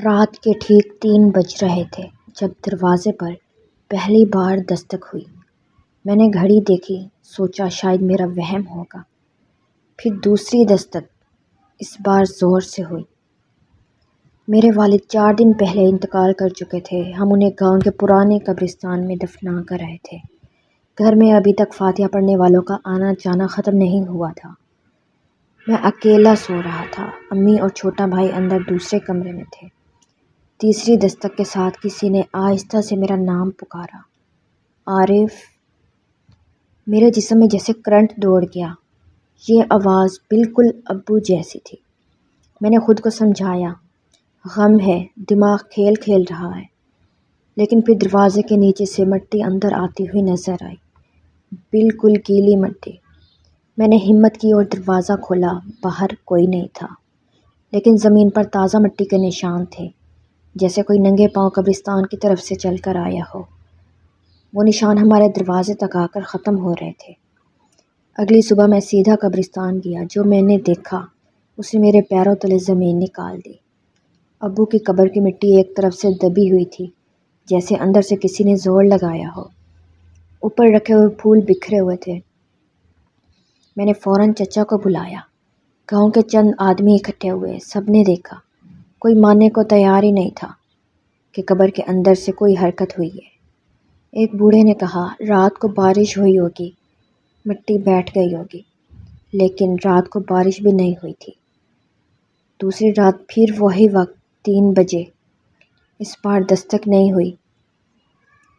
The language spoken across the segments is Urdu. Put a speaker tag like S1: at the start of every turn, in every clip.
S1: رات کے ٹھیک 3 بج رہے تھے جب دروازے پر پہلی بار دستک ہوئی۔ میں نے گھڑی دیکھی، سوچا شاید میرا وہم ہوگا۔ پھر دوسری دستک، اس بار زور سے ہوئی۔ میرے والد 4 دن پہلے انتقال کر چکے تھے۔ ہم انہیں گاؤں کے پرانے قبرستان میں دفنا کر رہے تھے۔ گھر میں ابھی تک فاتحہ پڑھنے والوں کا آنا جانا ختم نہیں ہوا تھا۔ میں اکیلا سو رہا تھا۔ امی اور چھوٹا بھائی اندر دوسرے کمرے میں تھے۔ تیسری دستک کے ساتھ کسی نے آہستہ سے میرا نام پکارا، عارف۔ میرے جسم میں جیسے کرنٹ دوڑ گیا۔ یہ آواز بالکل ابو جیسی تھی۔ میں نے خود کو سمجھایا، غم ہے، دماغ کھیل کھیل رہا ہے۔ لیکن پھر دروازے کے نیچے سے مٹی اندر آتی ہوئی نظر آئی، بالکل گیلی مٹی۔ میں نے ہمت کی اور دروازہ کھولا۔ باہر کوئی نہیں تھا، لیکن زمین پر تازہ مٹی کے نشان تھے، جیسے کوئی ننگے پاؤں قبرستان کی طرف سے چل کر آیا ہو۔ وہ نشان ہمارے دروازے تک آ کر ختم ہو رہے تھے۔ اگلی صبح میں سیدھا قبرستان گیا۔ جو میں نے دیکھا اس نے میرے پیروں تلے زمین نکال دی۔ ابو کی قبر کی مٹی ایک طرف سے دبی ہوئی تھی، جیسے اندر سے کسی نے زور لگایا ہو۔ اوپر رکھے ہوئے پھول بکھرے ہوئے تھے۔ میں نے فوراً چچا کو بلایا۔ گاؤں کے چند آدمی اکٹھے ہوئے۔ سب نے دیکھا۔ کوئی ماننے کو تیار ہی نہیں تھا کہ قبر کے اندر سے کوئی حرکت ہوئی ہے۔ ایک بوڑھے نے کہا، رات کو بارش ہوئی ہوگی، مٹی بیٹھ گئی ہوگی۔ لیکن رات کو بارش بھی نہیں ہوئی تھی۔ دوسری رات پھر وہی وقت 3 بجے۔ اس بار دستک نہیں ہوئی،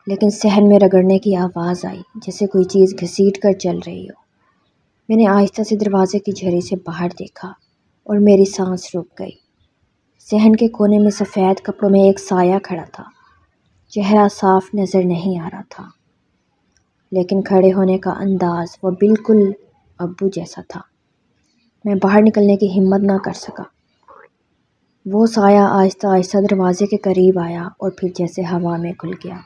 S1: لیکن صحن میں رگڑنے کی آواز آئی، جیسے کوئی چیز گھسیٹ کر چل رہی ہو۔ میں نے آہستہ سے دروازے کی جھری سے باہر دیکھا اور میری سانس رک گئی۔ صحن کے کونے میں سفید کپڑوں میں ایک سایہ کھڑا تھا۔ چہرہ صاف نظر نہیں آ رہا تھا، لیکن کھڑے ہونے کا انداز وہ بالکل ابو جیسا تھا۔ میں باہر نکلنے کی ہمت نہ کر سکا۔ وہ سایہ آہستہ آہستہ دروازے کے قریب آیا اور پھر جیسے ہوا میں گھل گیا۔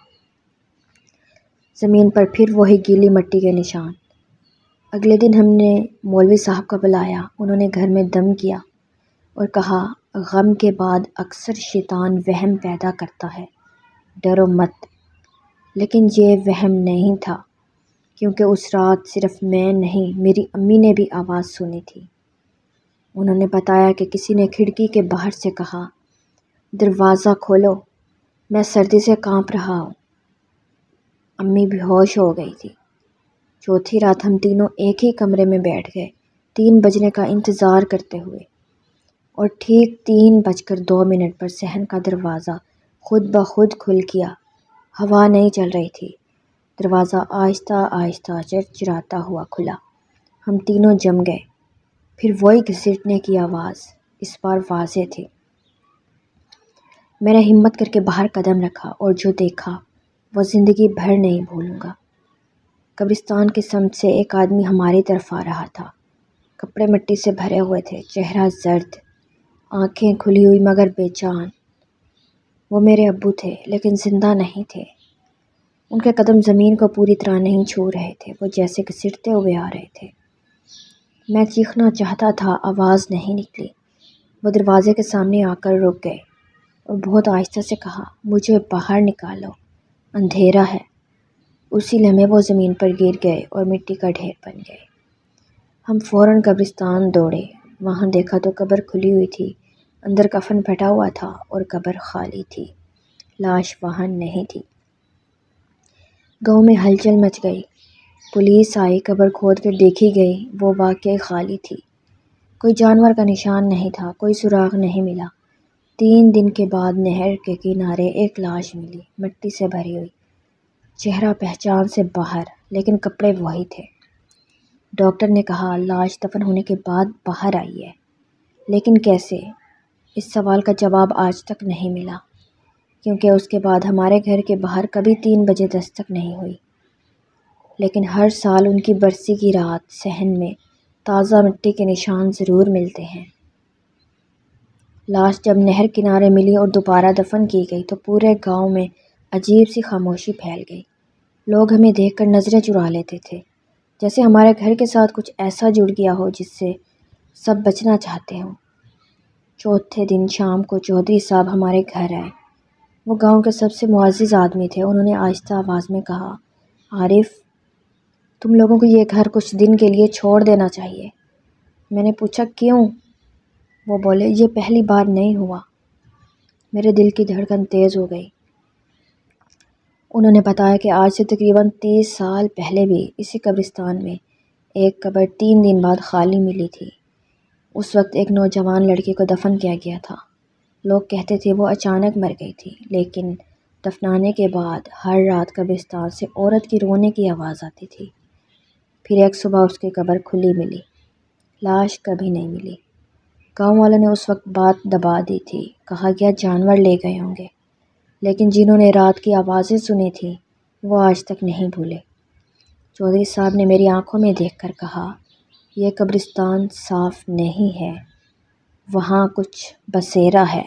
S1: زمین پر پھر وہی گیلی مٹی کے نشان۔ اگلے دن ہم نے مولوی صاحب کو بلایا۔ انہوں نے گھر میں دم کیا اور کہا، غم کے بعد اکثر شیطان وہم پیدا کرتا ہے، ڈرو مت۔ لیکن یہ وہم نہیں تھا، کیونکہ اس رات صرف میں نہیں، میری امی نے بھی آواز سنی تھی۔ انہوں نے بتایا کہ کسی نے کھڑکی کے باہر سے کہا، دروازہ کھولو، میں سردی سے کانپ رہا ہوں۔ امی بے ہوش ہو گئی تھی۔ چوتھی رات ہم تینوں ایک ہی کمرے میں بیٹھ گئے، 3 بجنے کا انتظار کرتے ہوئے۔ اور ٹھیک 3:02 پر صحن کا دروازہ خود بخود کھل گیا۔ ہوا نہیں چل رہی تھی۔ دروازہ آہستہ آہستہ چرچراتا ہوا کھلا۔ ہم تینوں جم گئے۔ پھر وہی گھسیٹنے کی آواز، اس بار واضح تھی۔ میں نے ہمت کر کے باہر قدم رکھا اور جو دیکھا وہ زندگی بھر نہیں بھولوں گا۔ قبرستان کی سمت سے ایک آدمی ہماری طرف آ رہا تھا۔ کپڑے مٹی سے بھرے ہوئے تھے، چہرہ زرد، آنکھیں کھلی ہوئی مگر بے جان۔ وہ میرے ابو تھے، لیکن زندہ نہیں تھے۔ ان کے قدم زمین کو پوری طرح نہیں چھو رہے تھے، وہ جیسے گھسیٹتے ہوئے آ رہے تھے۔ میں چیخنا چاہتا تھا، آواز نہیں نکلی۔ وہ دروازے کے سامنے آ کر رک گئے اور بہت آہستہ سے کہا، مجھے باہر نکالو، اندھیرا ہے۔ اسی لمحے وہ زمین پر گر گئے اور مٹی کا ڈھیر بن گئے۔ ہم فوراً قبرستان دوڑے۔ وہاں دیکھا تو قبر کھلی ہوئی تھی، اندر کفن پھٹا ہوا تھا اور قبر خالی تھی، لاش وہاں نہیں تھی۔ گاؤں میں ہلچل مچ گئی۔ پولیس آئی، قبر کھود کر دیکھی گئی، وہ واقعی خالی تھی۔ کوئی جانور کا نشان نہیں تھا، کوئی سراغ نہیں ملا۔ 3 دن کے بعد نہر کے کنارے ایک لاش ملی، مٹی سے بھری ہوئی، چہرہ پہچان سے باہر، لیکن کپڑے وہی تھے۔ ڈاکٹر نے کہا، لاش دفن ہونے کے بعد باہر آئی ہے، لیکن کیسے؟ اس سوال کا جواب آج تک نہیں ملا، کیونکہ اس کے بعد ہمارے گھر کے باہر کبھی 3 بجے دستک نہیں ہوئی۔ لیکن ہر سال ان کی برسی کی رات صحن میں تازہ مٹی کے نشان ضرور ملتے ہیں۔ لاش جب نہر کنارے ملی اور دوبارہ دفن کی گئی تو پورے گاؤں میں عجیب سی خاموشی پھیل گئی۔ لوگ ہمیں دیکھ کر نظریں چرا لیتے تھے، جیسے ہمارے گھر کے ساتھ کچھ ایسا جڑ گیا ہو جس سے سب بچنا چاہتے ہوں۔ چوتھے دن شام کو چودھری صاحب ہمارے گھر آئے۔ وہ گاؤں کے سب سے معزز آدمی تھے۔ انہوں نے آہستہ آواز میں کہا، عارف، تم لوگوں کو یہ گھر کچھ دن کے لیے چھوڑ دینا چاہیے۔ میں نے پوچھا کیوں؟ وہ بولے، یہ پہلی بار نہیں ہوا۔ میرے دل کی دھڑکن تیز ہو گئی۔ انہوں نے بتایا کہ آج سے تقریباً 30 سال پہلے بھی اسی قبرستان میں ایک قبر 3 دن بعد خالی ملی تھی۔ اس وقت ایک نوجوان لڑکی کو دفن کیا گیا تھا۔ لوگ کہتے تھے وہ اچانک مر گئی تھی، لیکن دفنانے کے بعد ہر رات قبرستان سے عورت کی رونے کی آواز آتی تھی۔ پھر ایک صبح اس کی قبر کھلی ملی، لاش کبھی نہیں ملی۔ گاؤں والوں نے اس وقت بات دبا دی تھی، کہا گیا جانور لے گئے ہوں گے، لیکن جنہوں نے رات کی آوازیں سنی تھیں وہ آج تک نہیں بھولے۔ چودھری صاحب نے میری آنکھوں میں دیکھ کر کہا، یہ قبرستان صاف نہیں ہے، وہاں کچھ بسیرا ہے۔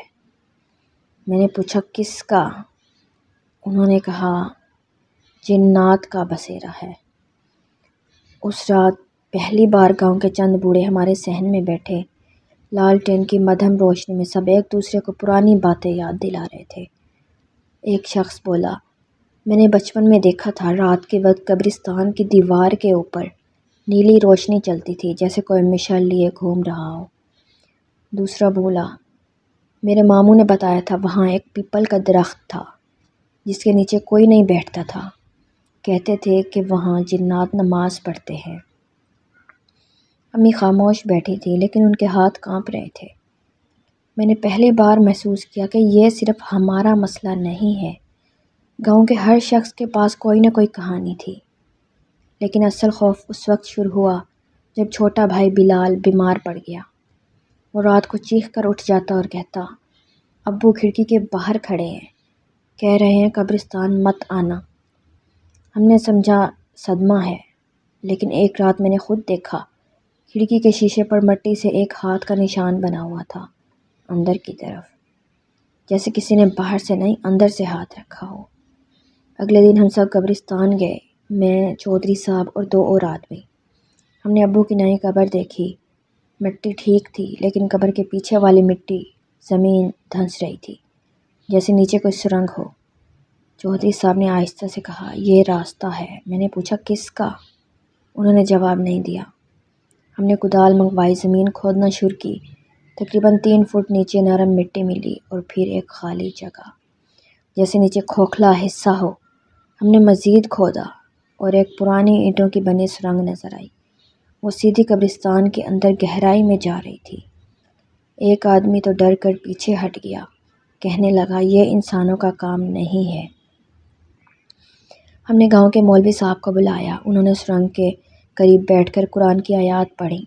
S1: میں نے پوچھا کس کا؟ انہوں نے کہا، جنات کا بسیرا ہے۔ اس رات پہلی بار گاؤں کے چند بوڑھے ہمارے صحن میں بیٹھے، لالٹین کی مدھم روشنی میں سب ایک دوسرے کو پرانی باتیں یاد دلا رہے تھے۔ ایک شخص بولا، میں نے بچپن میں دیکھا تھا رات کے وقت قبرستان کی دیوار کے اوپر نیلی روشنی چلتی تھی، جیسے کوئی مشعل لیے گھوم رہا ہو۔ دوسرا بولا، میرے ماموں نے بتایا تھا وہاں ایک پیپل کا درخت تھا جس کے نیچے کوئی نہیں بیٹھتا تھا، کہتے تھے کہ وہاں جنات نماز پڑھتے ہیں۔ امی خاموش بیٹھی تھی، لیکن ان کے ہاتھ کانپ رہے تھے۔ میں نے پہلی بار محسوس کیا کہ یہ صرف ہمارا مسئلہ نہیں ہے، گاؤں کے ہر شخص کے پاس کوئی نہ کوئی کہانی تھی۔ لیکن اصل خوف اس وقت شروع ہوا جب چھوٹا بھائی بلال بیمار پڑ گیا۔ وہ رات کو چیخ کر اٹھ جاتا اور کہتا، ابو کھڑکی کے باہر کھڑے ہیں، کہہ رہے ہیں قبرستان مت آنا۔ ہم نے سمجھا صدمہ ہے، لیکن ایک رات میں نے خود دیکھا، کھڑکی کے شیشے پر مٹی سے ایک ہاتھ کا نشان بنا ہوا تھا، اندر کی طرف، جیسے کسی نے باہر سے نہیں اندر سے ہاتھ رکھا ہو۔ اگلے دن ہم سب قبرستان گئے، میں، چودھری صاحب اور 2 اور آدمی۔ ہم نے ابو کی نئی قبر دیکھی۔ مٹی ٹھیک تھی، لیکن قبر کے پیچھے والی مٹی زمین دھنس رہی تھی، جیسے نیچے کوئی سرنگ ہو۔ چودھری صاحب نے آہستہ سے کہا، یہ راستہ ہے۔ میں نے پوچھا کس کا؟ انہوں نے جواب نہیں دیا۔ ہم نے کدال منگوائی، زمین کھودنا شروع کی۔ تقریباً 3 فٹ نیچے نرم مٹی ملی اور پھر ایک خالی جگہ، جیسے نیچے کھوکھلا حصہ ہو۔ ہم نے مزید کھودا اور ایک پرانی اینٹوں کی بنی سرنگ نظر آئی۔ وہ سیدھی قبرستان کے اندر گہرائی میں جا رہی تھی۔ ایک آدمی تو ڈر کر پیچھے ہٹ گیا، کہنے لگا یہ انسانوں کا کام نہیں ہے۔ ہم نے گاؤں کے مولوی صاحب کو بلایا۔ انہوں نے سرنگ کے قریب بیٹھ کر قرآن کی آیات پڑھی،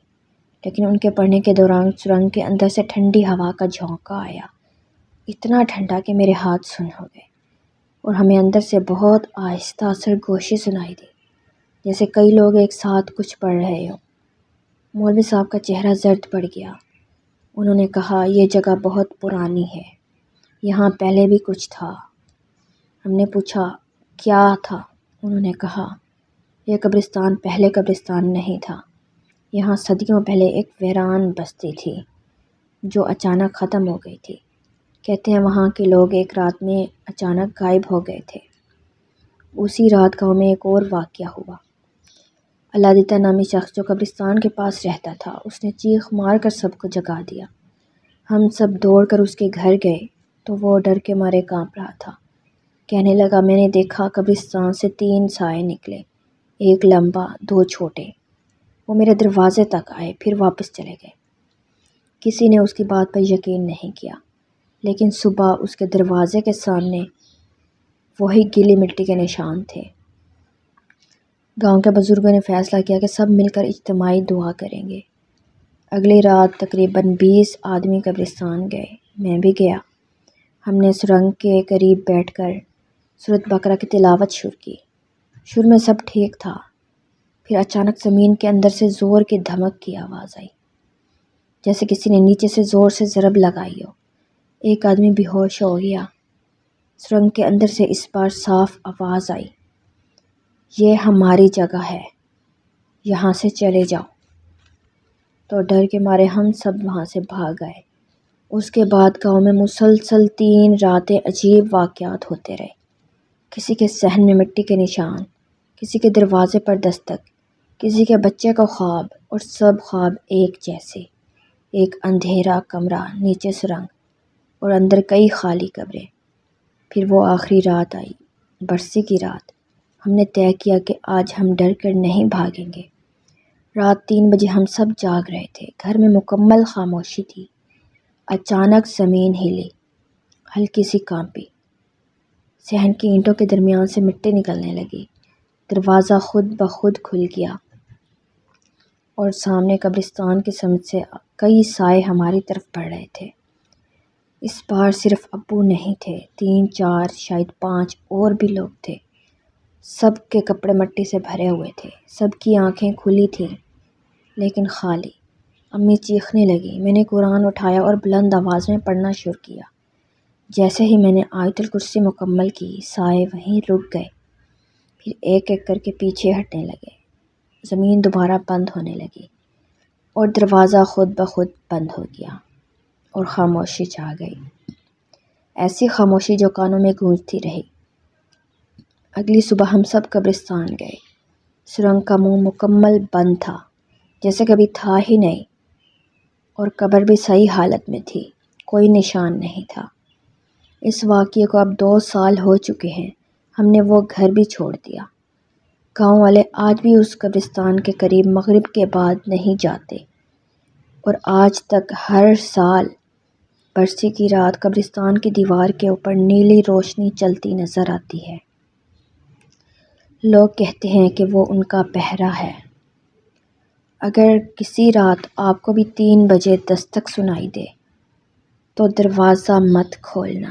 S1: لیکن ان کے پڑھنے کے دوران سرنگ کے اندر سے ٹھنڈی ہوا کا جھونکا آیا، اتنا ٹھنڈا کہ میرے ہاتھ سن ہو گئے، اور ہمیں اندر سے بہت آہستہ سرگوشی سنائی دی، جیسے کئی لوگ ایک ساتھ کچھ پڑھ رہے ہوں۔ مولوی صاحب کا چہرہ زرد پڑ گیا۔ انہوں نے کہا، یہ جگہ بہت پرانی ہے، یہاں پہلے بھی کچھ تھا۔ ہم نے پوچھا کیا تھا؟ انہوں نے کہا، یہ قبرستان پہلے قبرستان نہیں تھا، یہاں صدیوں پہلے ایک ویران بستی تھی جو اچانک ختم ہو گئی تھی۔ کہتے ہیں وہاں کے لوگ ایک رات میں اچانک غائب ہو گئے تھے۔ اسی رات گاؤں میں ایک اور واقعہ ہوا۔ اللہ دیتا نامی شخص جو قبرستان کے پاس رہتا تھا، اس نے چیخ مار کر سب کو جگا دیا۔ ہم سب دوڑ کر اس کے گھر گئے تو وہ ڈر کے مارے کانپ رہا تھا۔ کہنے لگا، میں نے دیکھا قبرستان سے 3 سائے نکلے، ایک لمبا، 2 چھوٹے۔ وہ میرے دروازے تک آئے، پھر واپس چلے گئے۔ کسی نے اس کی بات پر یقین نہیں کیا، لیکن صبح اس کے دروازے کے سامنے وہی گیلی مٹی کے نشان تھے۔ گاؤں کے بزرگوں نے فیصلہ کیا کہ سب مل کر اجتماعی دعا کریں گے۔ اگلی رات تقریباً 20 آدمی قبرستان گئے، میں بھی گیا۔ ہم نے سرنگ کے قریب بیٹھ کر سورۃ بقرہ کی تلاوت شروع کی۔ شروع میں سب ٹھیک تھا، پھر اچانک زمین کے اندر سے زور کی دھمک کی آواز آئی، جیسے کسی نے نیچے سے زور سے ضرب لگائی ہو۔ ایک آدمی بے ہوش ہو گیا۔ سرنگ کے اندر سے اس بار صاف آواز آئی، یہ ہماری جگہ ہے، یہاں سے چلے جاؤ۔ تو ڈر کے مارے ہم سب وہاں سے بھاگ گئے اس کے بعد گاؤں میں مسلسل 3 راتیں عجیب واقعات ہوتے رہے۔ کسی کے صحن میں مٹی کے نشان، کسی کے دروازے پر دستک، کسی کے بچے کا خواب، اور سب خواب ایک جیسے۔ ایک اندھیرا کمرہ، نیچے سرنگ، اور اندر کئی خالی قبریں۔ پھر وہ آخری رات آئی، برسی کی رات۔ ہم نے طے کیا کہ آج ہم ڈر کر نہیں بھاگیں گے۔ رات 3 بجے ہم سب جاگ رہے تھے، گھر میں مکمل خاموشی تھی۔ اچانک زمین ہلی، ہلکی سی کانپی، صحن کی اینٹوں کے درمیان سے مٹی نکلنے لگی، دروازہ خود بخود کھل گیا اور سامنے قبرستان کی سمت سے کئی سائے ہماری طرف بڑھ رہے تھے۔ اس بار صرف ابو نہیں تھے، 3 4 شاید 5 اور بھی لوگ تھے۔ سب کے کپڑے مٹی سے بھرے ہوئے تھے، سب کی آنکھیں کھلی تھیں لیکن خالی۔ امی چیخنے لگی، میں نے قرآن اٹھایا اور بلند آواز میں پڑھنا شروع کیا۔ جیسے ہی میں نے آیت الکرسی مکمل کی، سائے وہیں رک گئے، پھر ایک ایک کر کے پیچھے ہٹنے لگے، زمین دوبارہ بند ہونے لگی اور دروازہ خود بخود بند ہو گیا اور خاموشی چھا گئی، ایسی خاموشی جو کانوں میں گونجتی رہی۔ اگلی صبح ہم سب قبرستان گئے۔ سرنگ کا منہ مکمل بند تھا، جیسے کبھی تھا ہی نہیں، اور قبر بھی صحیح حالت میں تھی، کوئی نشان نہیں تھا۔ اس واقعے کو اب 2 سال ہو چکے ہیں، ہم نے وہ گھر بھی چھوڑ دیا۔ گاؤں والے آج بھی اس قبرستان کے قریب مغرب کے بعد نہیں جاتے، اور آج تک ہر سال برسی کی رات قبرستان کی دیوار کے اوپر نیلی روشنی چلتی نظر آتی ہے۔ لوگ کہتے ہیں کہ وہ ان کا پہرا ہے۔ اگر کسی رات آپ کو بھی 3 بجے دستک سنائی دے تو دروازہ مت کھولنا۔